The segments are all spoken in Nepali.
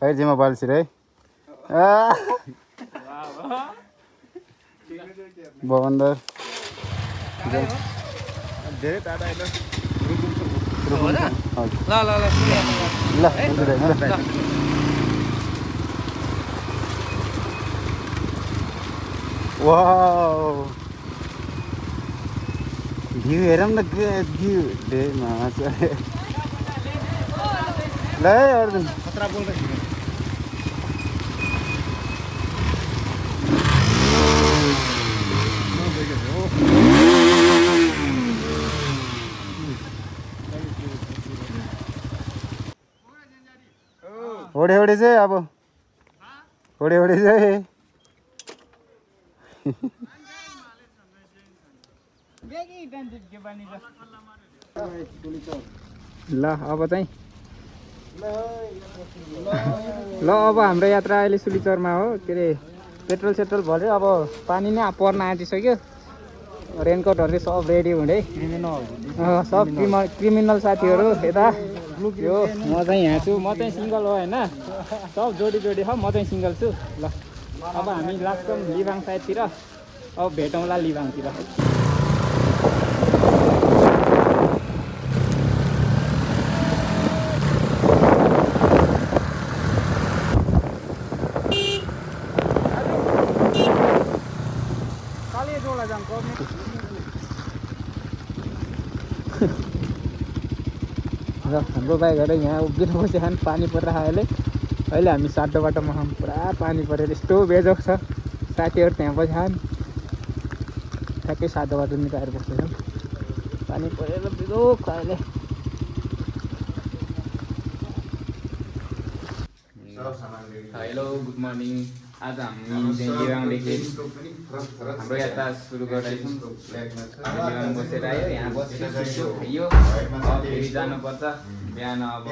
खैरजीमा बाल्सिर है बन्दर धेरै टाढा होइन वाउ भ्यू हेरौँ न के भ्यू ल है अर्जुन खतरा बोल्दाखेरि होडे होडे चाहिँ अब होडे होडे चाहिँ ल अब चाहिँ ल अब हाम्रो यात्रा अहिले सुलिचरमा हो के अरे पेट्रोल सेट्रोल भर्यो अब पानी नै पर्न आँटिसक्यो रेनकोटहरू सब रेडी हुँदै सब क्रिमिनल साथीहरू यता यो म चाहिँ यहाँ छु म चाहिँ सिङ्गल हो होइन सब जोडी जोडी छ म चाहिँ सिङ्गल छु ल अब हामी लाग्छौँ लिबाङ साइडतिर अब भेटौँला लिबाङतिर र हाम्रो बाइकहरू यहाँ उभिएर बसेछन् पानी परिरहेको अहिले हामी साटो बाटोमा छौँ पुरा पानी परेर यस्तो बेजोग छ साथीहरू त्यहाँ बसेछन् ठ्याक्कै साटो बाटो निकालेर बस्दैछौँ पानी परेर बेजोग छ अहिले हेलो गुड मर्निङ आज हामी लिबाङदेखि हाम्रो यात्रा सुरु गर्दैछौँ लिबाङ बसेर आयो यहाँ बसेर खाइयो अब फेरि जानुपर्छ बिहान अब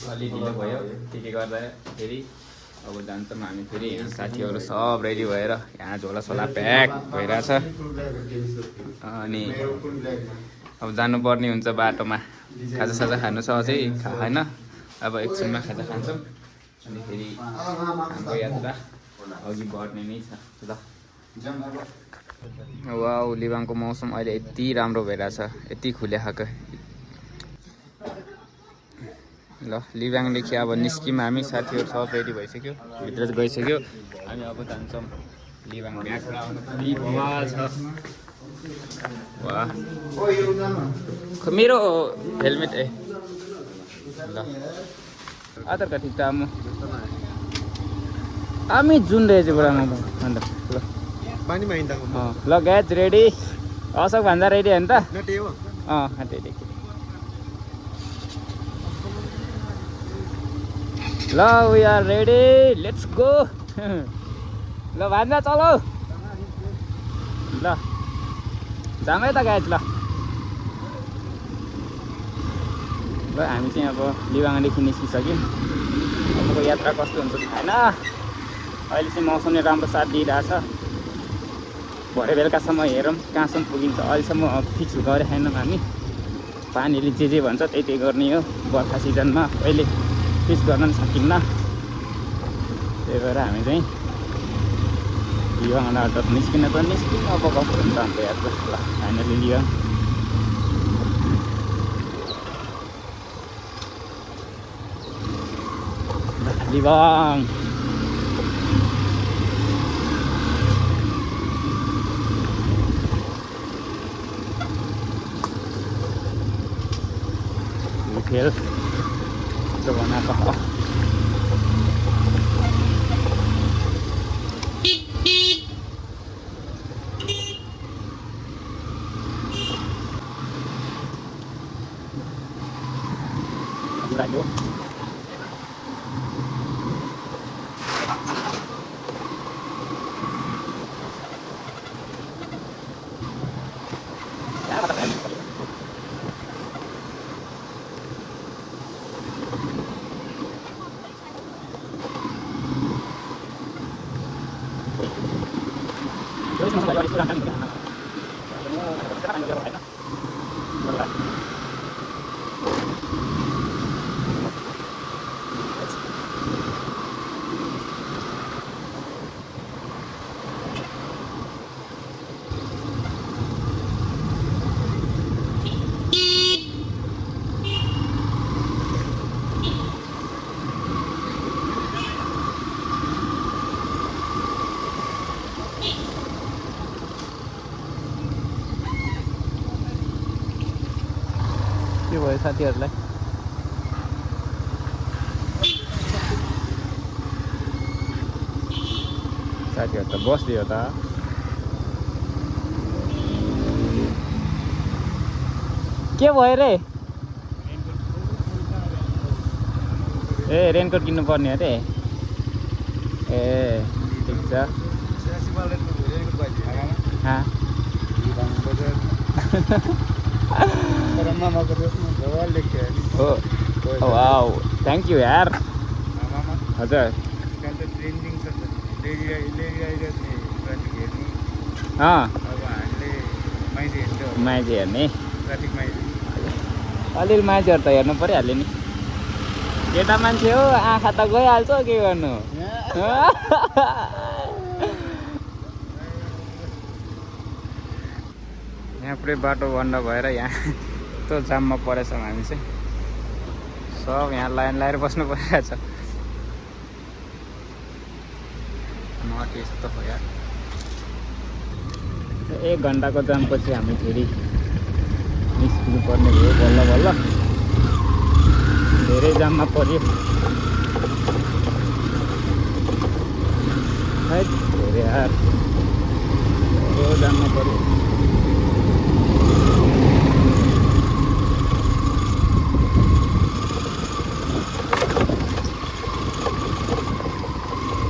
अलि ढिलो भयो के गर्दा फेरि अब जान्छौँ हामी फेरि यहाँ साथीहरू सब रेडी भएर यहाँ झोलासोला प्याक भइरहेछ अनि अब जानुपर्ने हुन्छ बाटोमा खाजासाजा खानु छ अझै खाएन अब एकछिनमा खाजा खान्छौँ अनि फेरि हाम्रो यात्रा अघि बढ्ने नै छ ल वाउ लिबाङको मौसम अहिले यति राम्रो भइरहेछ यति खुले खाएको ल लिबाङदेखि अब निस्क्यौँ हामी साथीहरू सब रेडी भइसक्यो भित्र गइसक्यो हामी अब जान्छौँ लिबाङ भ्याक्रा बवाल छ वाह मेरो हेलमेट ल आधार कार्ड ठिक म आम्ही जुन रहेछ बुढामा अन्त ल पानीमा हिँड्दा ल ग्याज रेडी अशोक भन्दा रेडी हो नि त नटेयो रेडी ल we are ready let's go ल भान्जा चलो ल जाउँ है त ग्याज ल हामी चाहिँ अब लिबाङदेखि निस्किसक्यौँ अबको यात्रा कस्तो हुन्छ छैन अहिले चाहिँ मौसमले राम्रो साथ दिइरहेछ भरे बेलुकासम्म हेरौँ कहाँसम्म पुगिन्छ अहिलेसम्म फिक्स गरे छैनौँ हामी पानीले जे भन्छ त्यही गर्ने हो बर्खा सिजनमा अहिले फिक्स गर्न पनि सकिन्न त्यही भएर हामी चाहिँ लिबाङबाट निस्किन त निस्किन अब कस्तो हुन्छ हाम्रो यात्रा ल फाइनली लिबाङ खेल तो बनाएको लाग्यो के भयो साथीहरूलाई साथीहरू त बस्दियो त के भयो रे ए रेनकोट किन्नु पर्ने अरे ए ठिक छ हो वाउ थ्याङ्क यू यार हजुर माइजी हेर्ने अलिअलि माइजीहरू त हेर्नु परिहाल्यो नि केटा मान्छे हो आँखा त गइहाल्छ के गर्नु यहाँ पुरै बाटो बन्द भएर यहाँ यस्तो जाममा परेछौँ हामी चाहिँ सब यहाँ लाइन लगाएर बस्नु परिरहेछ नट यस्तो हो यार 1 घन्टाको जामपछि हामी फेरि निस्किनु पर्ने भयो बल्ल बल्ल धेरै जाममा पर्यो है धेरै यार धेरै जाममा पर्यो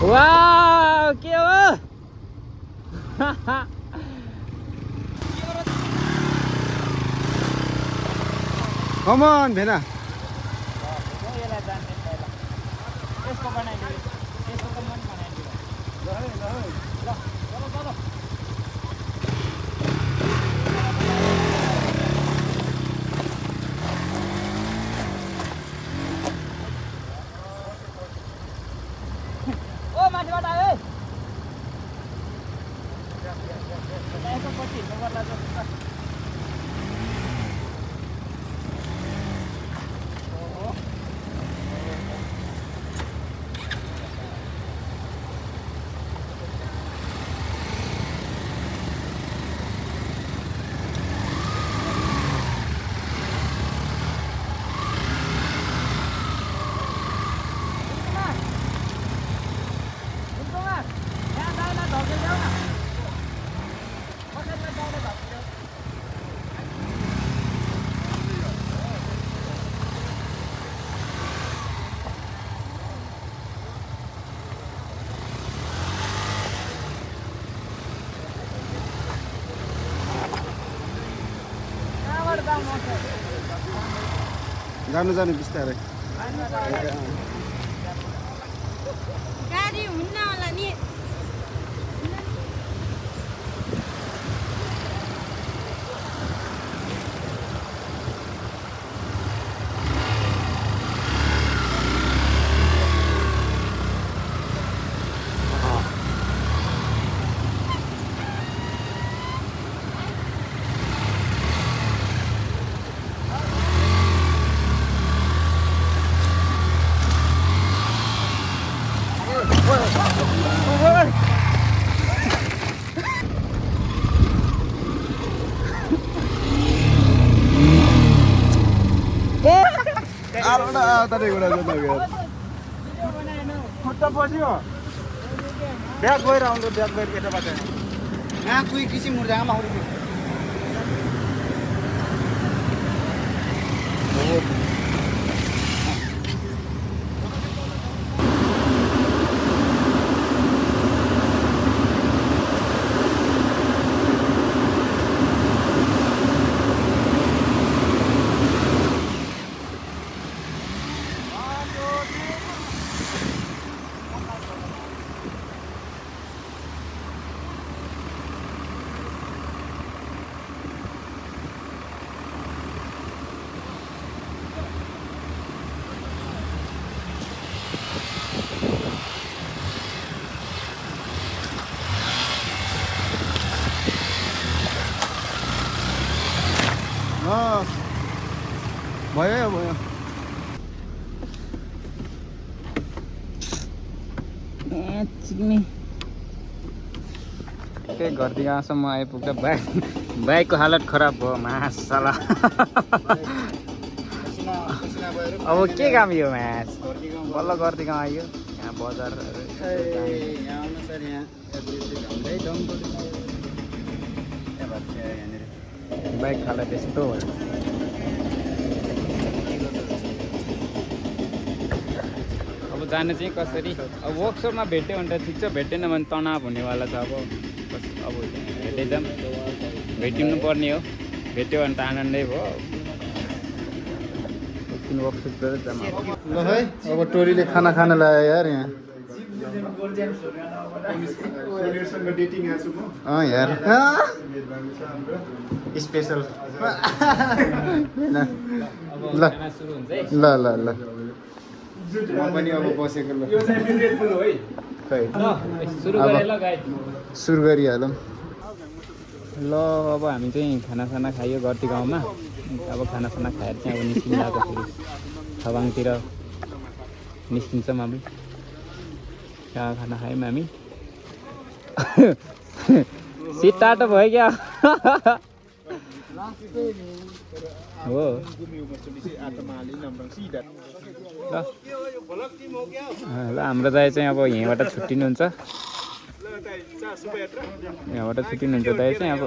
वाह के हो Come on, Bena. जानु बिस्तारै गाडी हुन्न होला नि खुट्टा पस्यो ब्याग गएर आउँछ ब्याग गएर केटाबाट यहाँ कोही किसिम मुर्दामा आउँदै भयो के घरदेखिसम्म आइपुग्दा बाइकको हालत खराब भयो मासाला अब के काम यो म्याच बल्ल गर्दै गाउँ आयो यहाँ बजार बाइक खाला त्यस्तो अब जाने चाहिँ कसरी अब वर्कसपमा भेट्यो भने त ठिक छ भेटेन भने तनाव हुनेवाला छ अब भेट्दै जाऊँ भेटिनु पर्ने हो भेट्यो भने त आनन्दै भयो वर्कसप जाऊँ ल है अब टोरीले खाना खान लाग्यो यार यहाँ यार स्पेसल ल ल ल ल म पनि अब बसेको ल खै सुरु गरिहालौँ ल अब हामी चाहिँ खानासाना खायो गर्थी गाउँमा अब खानासाना खाएर चाहिँ अब निस्किनु आएको फेरि छबाङतिर निस्किन्छौँ हामी कहाँ खाना खायौँ हामी सिट टाटो भयो क्या हो ल हाम्रो दाइ चाहिँ अब यहीँबाट छुट्टिनुहुन्छ यहाँबाट छुट्टिनुहुन्छ दाइ चाहिँ अब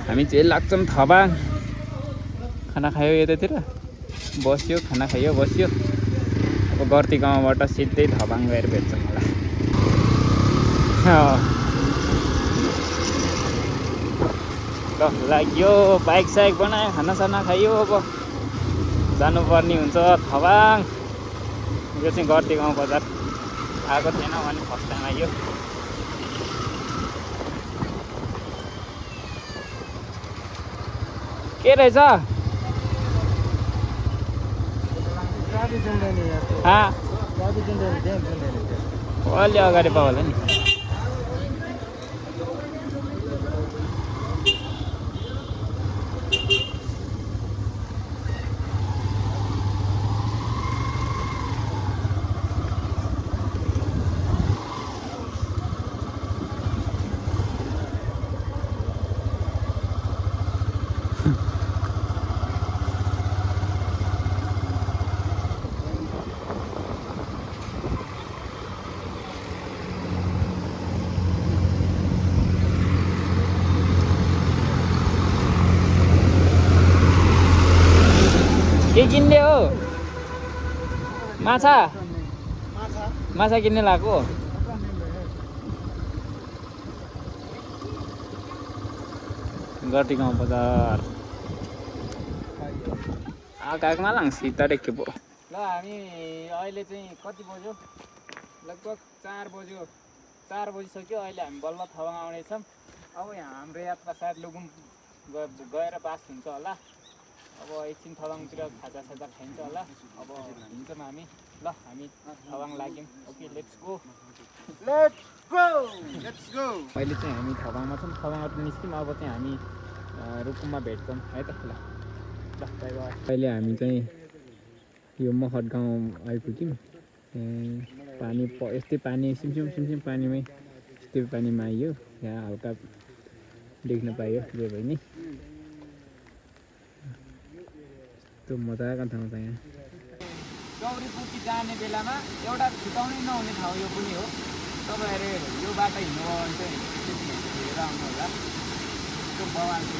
हामी चाहिँ लाग्छौँ थबाङ खाना खायो यतातिर बस्यो खाना खायो बस्यो अब गर्थी गाउँबाट सिधै थबाङ गएर भेट्छौँ मलाई ल लाग्यो बाइक साइक बनायो खानासाना खायो अब जानुपर्ने हुन्छ थबाङ यो चाहिँ गर्थी गाउँ बजार आएको थिएन भने फर्स्ट टाइम आयो के रहेछ अलि अगाडि पाउ होला नि के किन्ने हो माछा माछा किन्ने लाग्यो गर्थी गाउँ बजार आकाकमा लाङ सीता के पो ल हामी अहिले चाहिँ कति बज्यो लगभग 4 बज्यो 4 बजिसक्यो अहिले हामी बल्ल थबाङ आउनेछौँ अब यहाँ हाम्रो यात्रा सायद लुगुम गएर पास हुन्छ होला अब एकछिन थबाङतिर खाजासाजा खाइन्छ होला अब हिँड्छौँ हामी ल हामी थबाङ लाग्यौँ ओके लेट्स गो अहिले चाहिँ हामी थबाङमा छौँ थबाङबाट निस्क्यौँ अब चाहिँ हामी रुकुममा भेट्छौँ है त ल अहिले हामी चाहिँ यो महत गाउँ आइपुग्यौँ पानी यस्तै पानी सिमसिम पानीमै यस्तै पानीमा आइयो यहाँ हल्का देख्न पाइयो जे भयो नि त्यो मजाको ठाउँ छ यहाँ चौरी पुगी जाने बेलामा एउटा छुटाउनै नहुने ठाउँ यो पनि हो तपाईँहरू यो बाटो हिँड्नुभयो भने चाहिँ हेरेर आउनु होला त्यो बगानको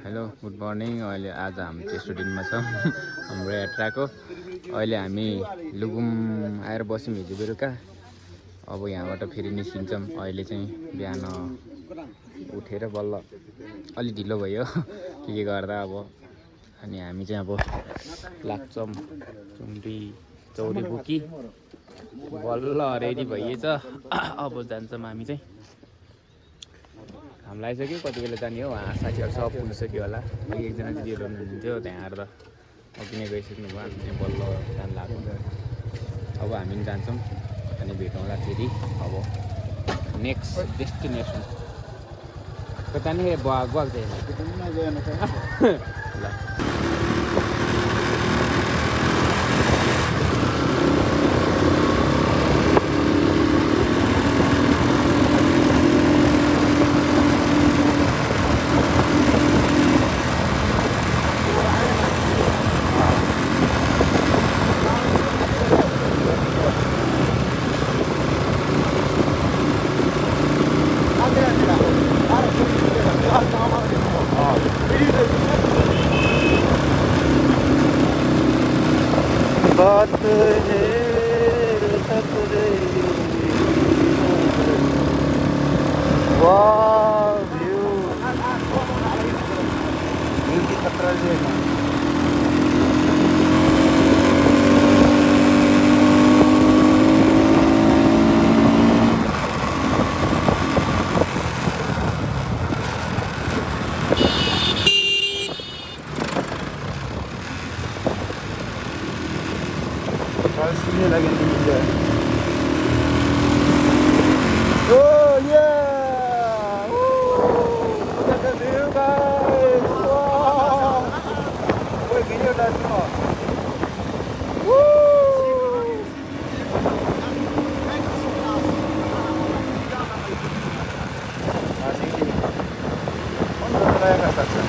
हेलो गुड मर्निङ अहिले आज हामी तेस्रो दिनमा छौँ हाम्रो यात्राको अहिले हामी लुगुम आएर बस्यौँ हिजो बेलुका अब यहाँबाट फेरि निस्किन्छौँ अहिले चाहिँ बिहान उठेर बल्ल अलि ढिलो भयो के गर्दा अब अनि हामी चाहिँ अब लाग्छौँ चौरी बुकी बल्ल रेडी भइएछ अब जान्छौँ हामी चाहिँ घाम लागिसक्यो कति बेला जाने हो उहाँ साथीहरू सब पुगिसक्यो होला एकजना दिदीहरू हुनुहुन्थ्यो त्यहाँ आएर अघि नै गइसक्नु भयो हामी चाहिँ बल्ल जानु लाग्यो अब हामी पनि जान्छौँ अनि भेटौँला फेरि अब नेक्स्ट डेस्टिनेसन कता नि बग्दैन ल lagi di meja. Oh yeah! Look at the view, guys! Wow! Woi, gini udah semua. Masih ini. Untuk saya katakan.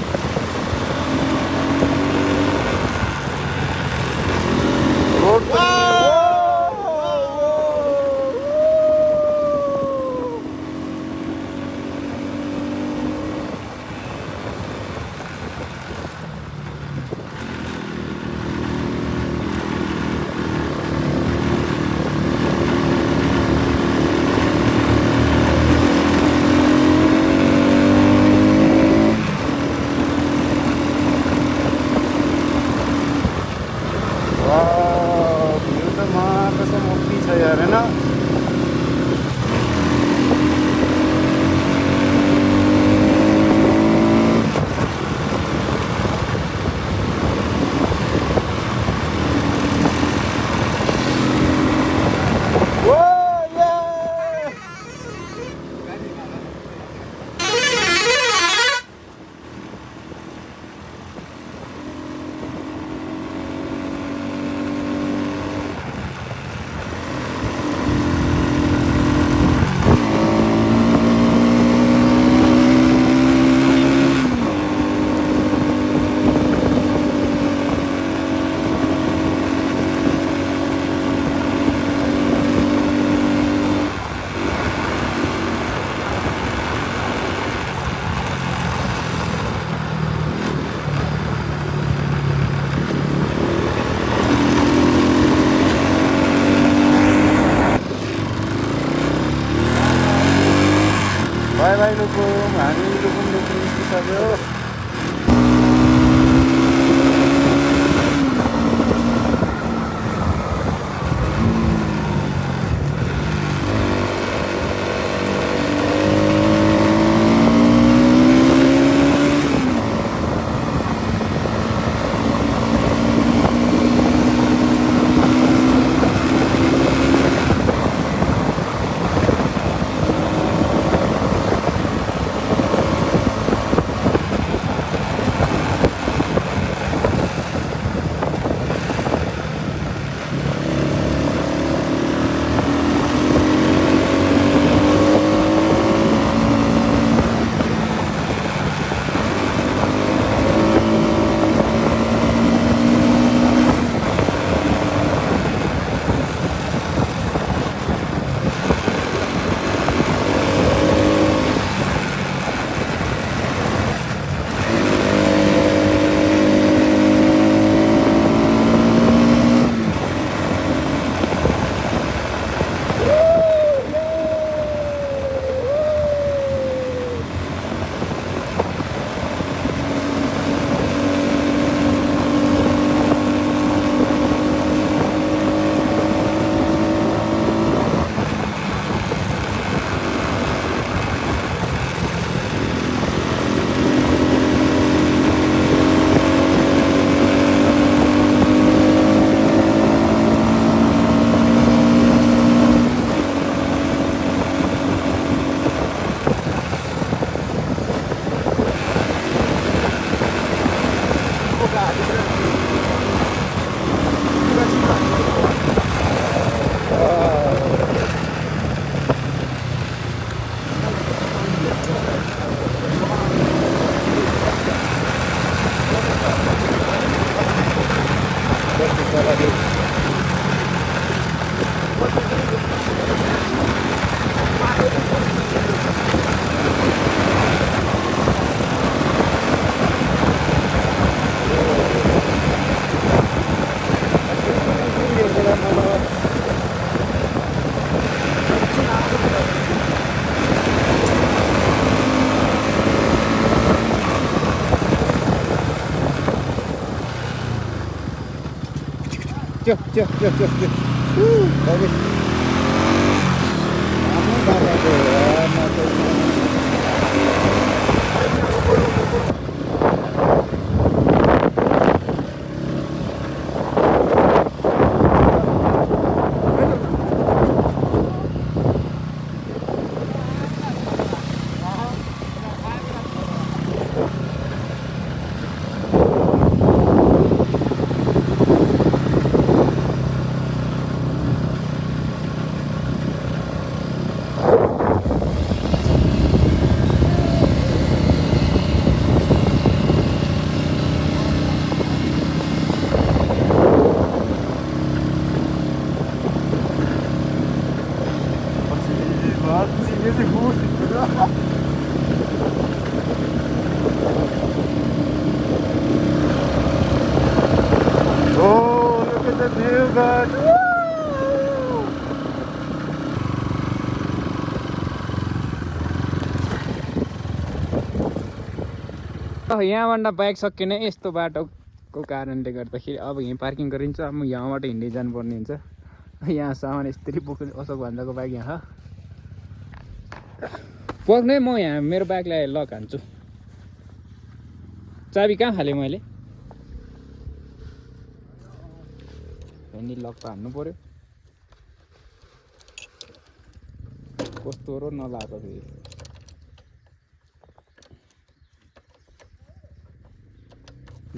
Road. Wow, view त महा कसम ओपी छ यार हैन Bye bye Lukung, हामी Lukung निस्किसक्यो Cuk. Bagus. Kamu bakal सुरगढ यहाँबाट बाइक सकिने यस्तो बाटोको कारणले गर्दाखेरि अब यहाँ पार्किङ गरिन्छ। अब यहाँबाट हिँड्दै जानुपर्ने हुन्छ। यहाँ सामान यस्तरी बोक्नु अशोक भन्दाको बाइक यहाँ पोख्ने म यहाँ मेरो बाइकलाई लक हान्छु। चाबी कहाँ हालेँ मैले? लक त हान्नु पर्यो। कस्तो र नलाएको फेरि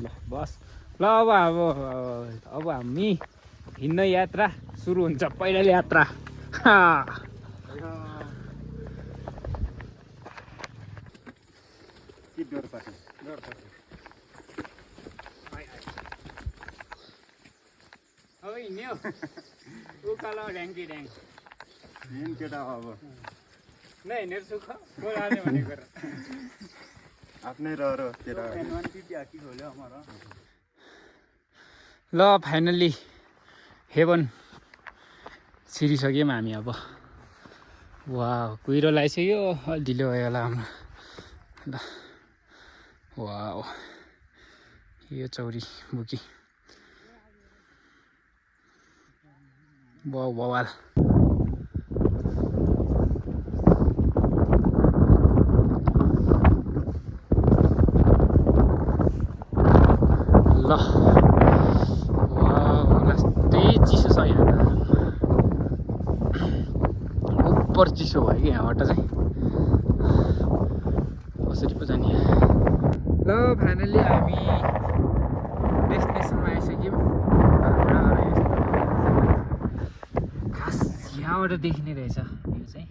ल बस ल अब हामी हिँड्न यात्रा सुरु हुन्छ। पैदल यात्रा अब हिँड्यो उकालो ढ्याङ्की ढ्याङ केटा अब नै हिँडेर सुख बोलाले भनेको आफ्नै रहर केटा ल फाइनल्ली हेभन छिरिसक्यौँ हामी। अब वा कुहिरो लगाइसक्यो। अलि ढिलो भयो होला हाम्रो। ल वा यो चौरी बुकी वाउ बवाल। ल लास्टै चिसो छ यहाँ उपर चिसो भयो कि यहाँबाट चाहिँ कसरी पो जाने। ल फाइनल्ली हामी डेस्टिनेसनमा आइसक्यौँ। खास यहाँबाट देखिने रहेछ यो चाहिँ।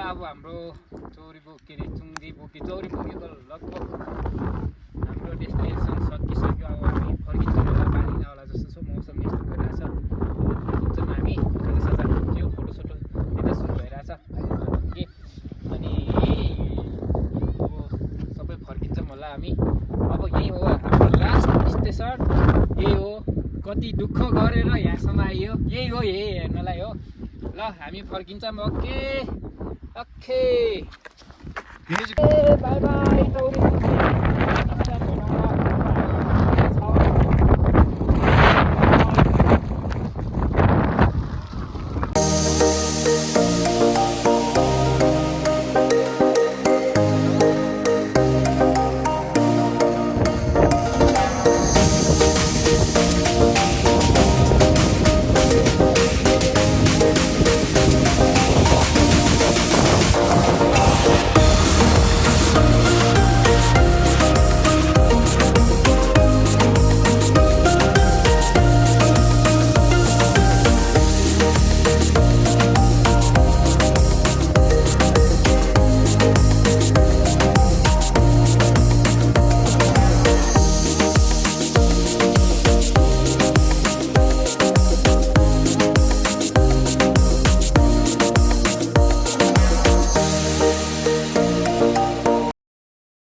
अब हाम्रो चौरी बोकी चुङ्गी बोकी चौरी बोकेको लगभग हाम्रो डेस्टिनेसन सकिसक्यो। अब हामी फर्किन्छौँ होला। पानी नआउला जस्तो छ। मौसम यस्तो भइरहेछ। फर्किन्छौँ हामी। साजा खान्छौँ। फोटोसोटो यता सुरु भइरहेछ कि अनि अब सबै फर्किन्छौँ होला हामी। अब यही हो हाम्रो लास्ट स्टेसन। यही हो कति दुःख गरेर यहाँसम्म आइयो। यही हो यही हेर्नलाई हो। ल हामी फर्किन्छौँ। Okay Okay. Bye bye.